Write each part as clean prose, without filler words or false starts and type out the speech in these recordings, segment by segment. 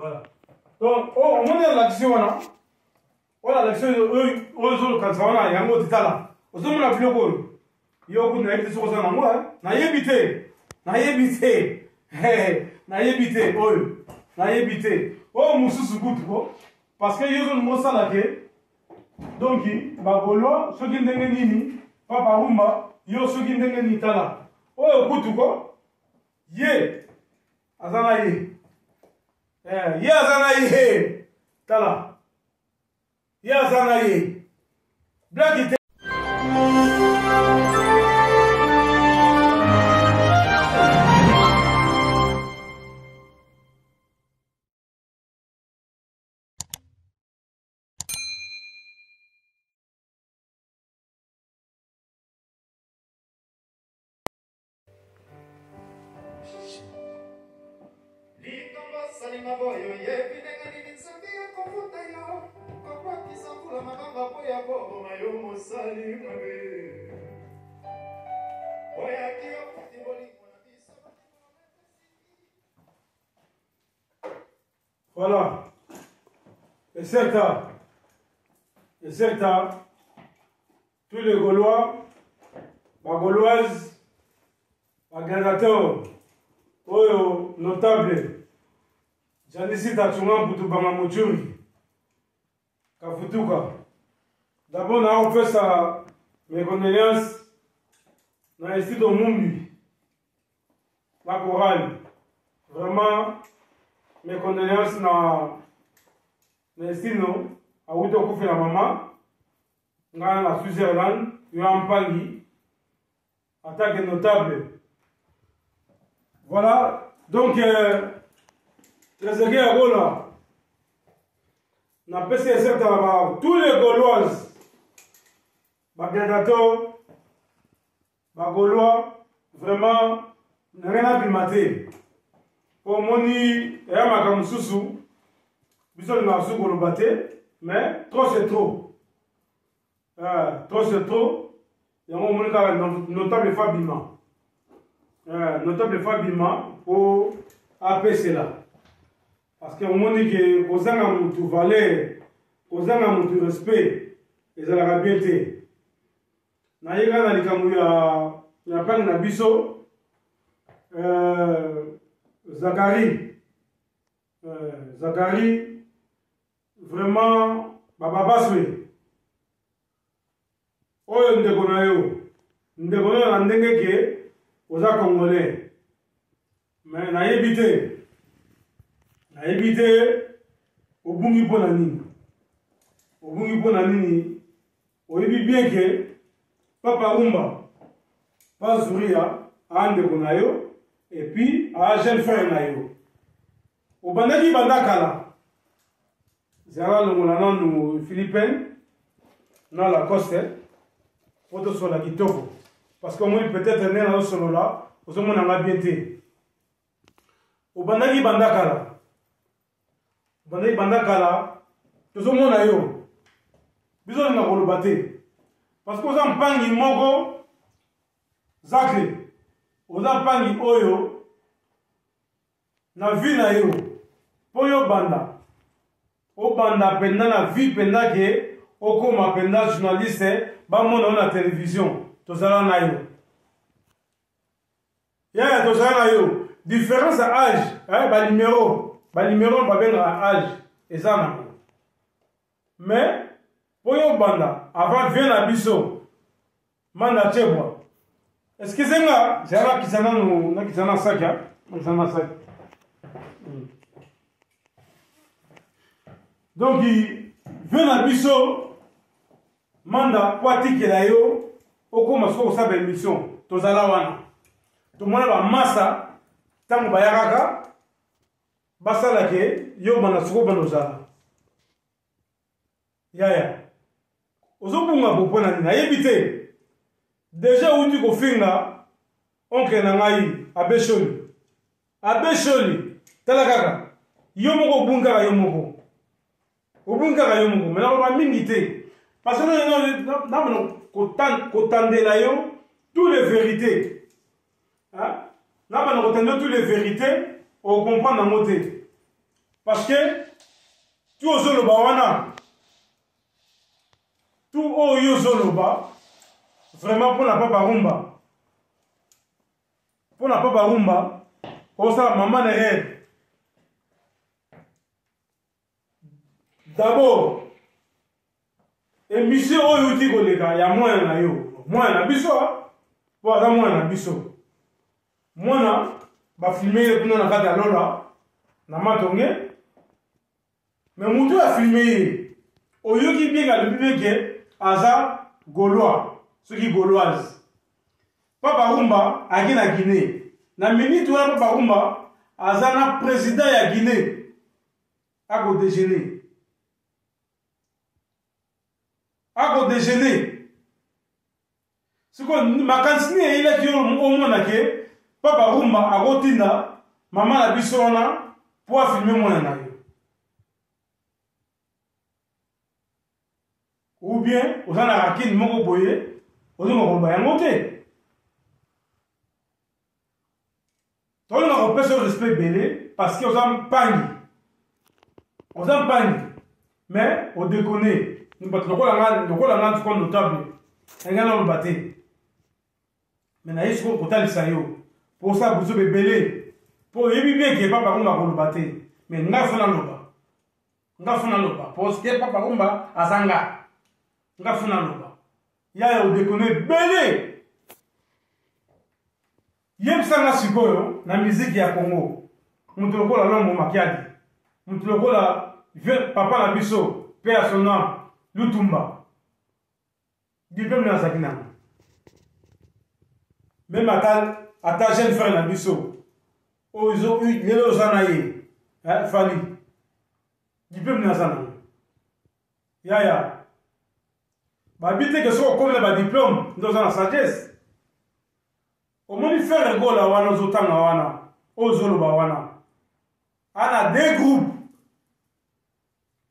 Voilà. Donc, on a l'action là. On a l'action de eux, quand ça va, il y a un mot de talent. Aux hommes, on a plus de yo na yebite so na moi na yebite oyo na yebite o mususu kutuko parce que yo no sala ke donc bagolo soki ndenge nini papa rumba yo soki ndenge ni tala oyo kutuko ye azana ye ye azana ye tala ye azana ye black. Voilà. Et certain, tous les Gaulois, les Gauloises, les gladiateurs, les notables, Janisi Tachunga Boutubanga Mouchuri, Kafutuka. D'abord, on fait ça, mes condoléances, dans l'Institut Mumbi, la chorale. Vraiment, mes condoléances dans l'Institut à Outokoufé la maman, dans la Switzerland, Yohan Pangui, attaque notable. Voilà, donc, les guerres là, on a passé tous les Gauloises, les gladiateurs, les Gaulois, vraiment, rien à primater. Pour moi, il y a un sous-sous, mais trop c'est trop. Trop c'est trop. Il y a un notable Fabima. Notable Fabima pour APC là. Parce que au moment que vous avez un valeur, vous avez un respect, et ça la bien été. Naïga na likamuya ya pang na biso Zakari vraiment baba baswe oyo ndeko na yo na ndenge ke oza congolais mais na yebite obungi pona nini oyebi bien ke papa rumba pas Zouria a ndeko na yo et puis a jeune frère na yo obandaki bandakala zala longola nanu philippine na la coste poto sola kitoko parce que moi peut-être né na solo là ozomona nga bien te obandaki bandakala tozomona yo biso na koloba te parce que oza mpangi moko zakle oza mpangi oyo na vie na yo po yo obanda penda na vie penda ke okoma penda journaliste bamona yo na télévision tozala na yo tozala na yo différence ya âge balimero babengaka âge eza na yo mais po yo banda avant vie na biso manda chebwa excusez-moi zala kisana saki donc vie na biso manda po atikela yo okoma soko kosala émission tozala wana tomona bamasa ntango bayakaka basalake yo banda soko banda ozala yaya ozobunga popona nini nayebi te déjà outi kofinga oncle na ngai abesholi tala kaka yo moko obungaka yo moko mais nakoloba mingi te parce que namona kotandela yo toutes les vérités namona kotandela toutes les vérités okomprendre yango te parce que tout ozoloba wana tout oyo ozoloba vraiment pour na papa rumba osala maman derrière d'abord émission oyo uti koleka ya mwana na yo mwana na biso po aza mwana na biso mwana bafilme ye kuna na kati ya lola na matonge me mutu afilme ye oyoki bien alobi beke aza gaulois soki gauloise papa rumba aki na Guinée na minute wana papa rumba aza na président ya Guinée akodéjeuner siko makanisi ni eyelaki oyo omona ke papa rumba akotinda mama na biso wana po afilme mwana na yo ou bien oza na rakini moko boye ozonga koloba yango te tolinga kopesa respect ebele parce que oza mpangi mais odekone bato lokola nga ntuko notable engai naloba te me naye sikoyo kotalisa yo mpo osala buzo bebele mpo oyebi bieke papa rumba koloba te me nga funa loba parce que papa rumba aza nga funa loba yaya odekone ebele yebisanga sikoyo na miziki ya Congo mutu lokola Lombo Makiadi mutu lokola papa na biso pe ya sona Lutumba diplôme na azalaki nango même ata jeune frère na biso oyo lelo oza na ye fali diplôme na aza nango yaya babi te ke soki okomi na badiplôme nde oza na sagesse omoni frère gola wana ozotanga wana oyo ozoloba wana ana deux groupes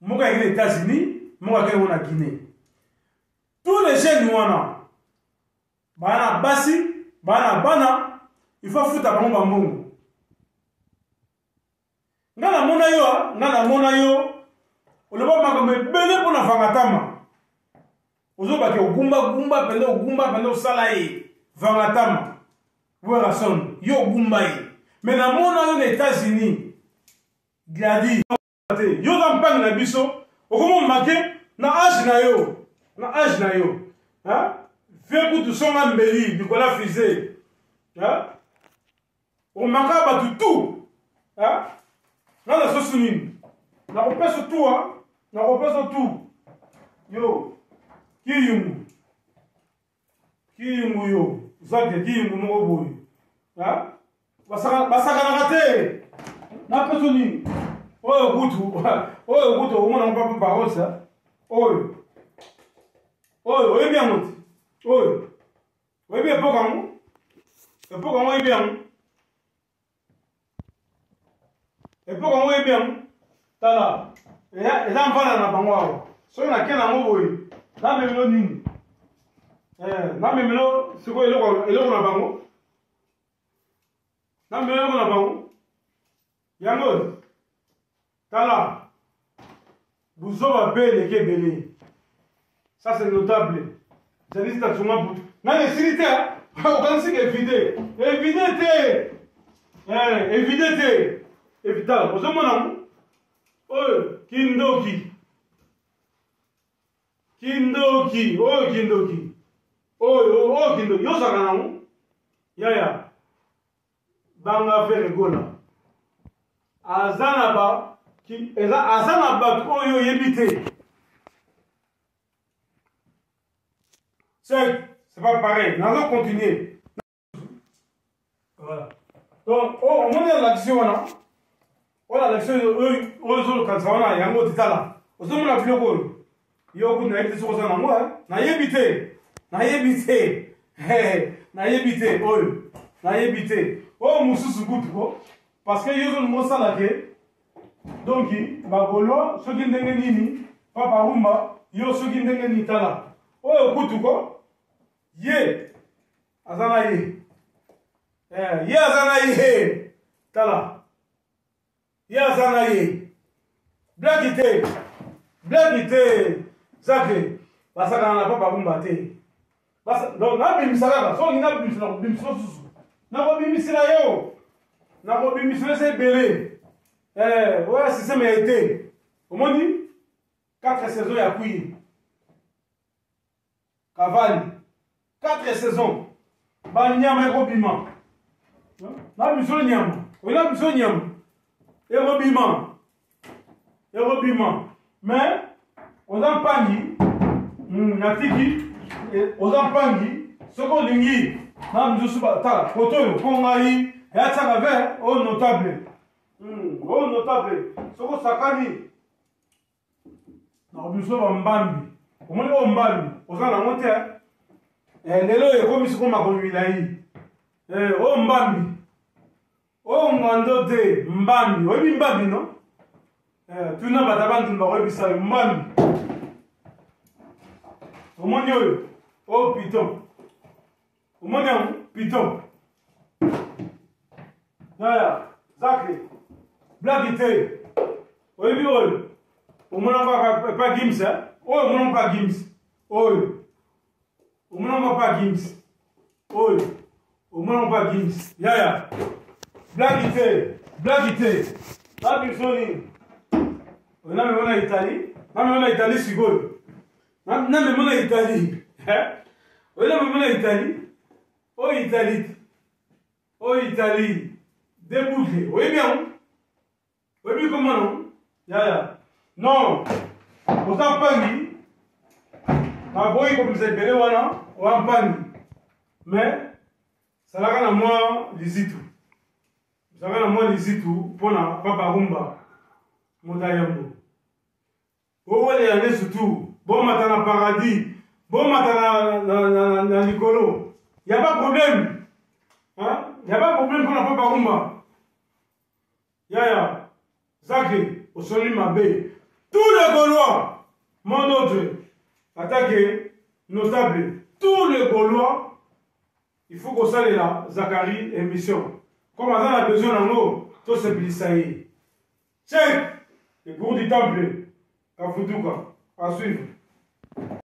moko ayaki na États-Unis moko akeli na Guinée tous les jeunes wana bana basi bana il faut futa bango bambongo nga namona yo oloba makambo ebele mpo na vangatama ozobaki ogumba pende osala ye vangatama werason yo ogumba ye me namona yo na États-Unis gladi yo za mpangi na biso okomo make na age na yo vie kutu songa mbeli likola fize omaka batu tu naza sosi nini nakopesa tu yo kiyungu yo zake kiyungu moko boye basakanaka te napeso nini oyo kutu omona papa barosa oyo oyebi yango te oyo oyebi epoka yango oyebi yango tala eza mvana na bango awa soki nake nango boye namemelo nini namemelo sikoyo eloko na bango yango tala buzoba pe eleki ebele ça c'est notable janisi tatunga butu nani esili te okanisika evide te evitala ozomona oyo kindoki yozaka nango yaya banga fe regola aza na bato oyo oyebi te c'est pas pareil nazo continuer voilà donc omoni alaction wana oyo alaction oyo ezolokanisa wana yango titala ozomona biloko oyo yo kutu nayebi te soki oza nango nayebi te oyo mosusu kutu ko parce que yo ozolinga osala ke donc bagaulois soki ndenge nini papa rumba yo soki ndenge nini tala oyo kutu ko ye aza na ye tala ye aza na ye blague te zake basaka na papa kumba te donc nabimisaka soki nabimisaka susu nakobimisela yo nakobimisela eza ebele oyo systeme ya ete omoni 4 saisons ya kwi kavali 4 saisons banyama ekobima nabimisolo nyama oyo nabimisolo nyama ekobima mais oza mpangi natiki oza mpangi soki olingi na misusu tala koto oyo mpo ngai eyatiaka ver oyo notable soki osakani nakobiso bambambi omoni oyo mbambi oza nango te lelo oyo ekomi siko makomi milai oyo mbambi oyo ngando te mbambi oyebi mbambi no tuna bata bandumba koyebisa yo mbambi omoni oyo oyo piton omoni yango piton yaya zakre blaki te oyebi oyo omonango pa gims oyo omonango pa gims oyo omonango pa gims oyo omonango pa gims yaya blaki te babisoni oyo namemona Italie sikoyo namemona Italie oyo namemona Italie oyo Italie deboucle oyebi yango oyebi komona yaya non oza mpangi baboyi komisa ebele wana oya mpangi mais salaka na mwa lizitu mpona papa rumba moto ayambo owelela nde surtout bomata na paradis bomata na likolo ya ba problème mpona papa rumba yaya zake osoli mabe tous les Gaulois mon autre attaque notable tous les Gaulois il faut kosalela Zakari émission comme aza na besoin nango tosepelisa ye check le cours du temple Kafutuka à suivre.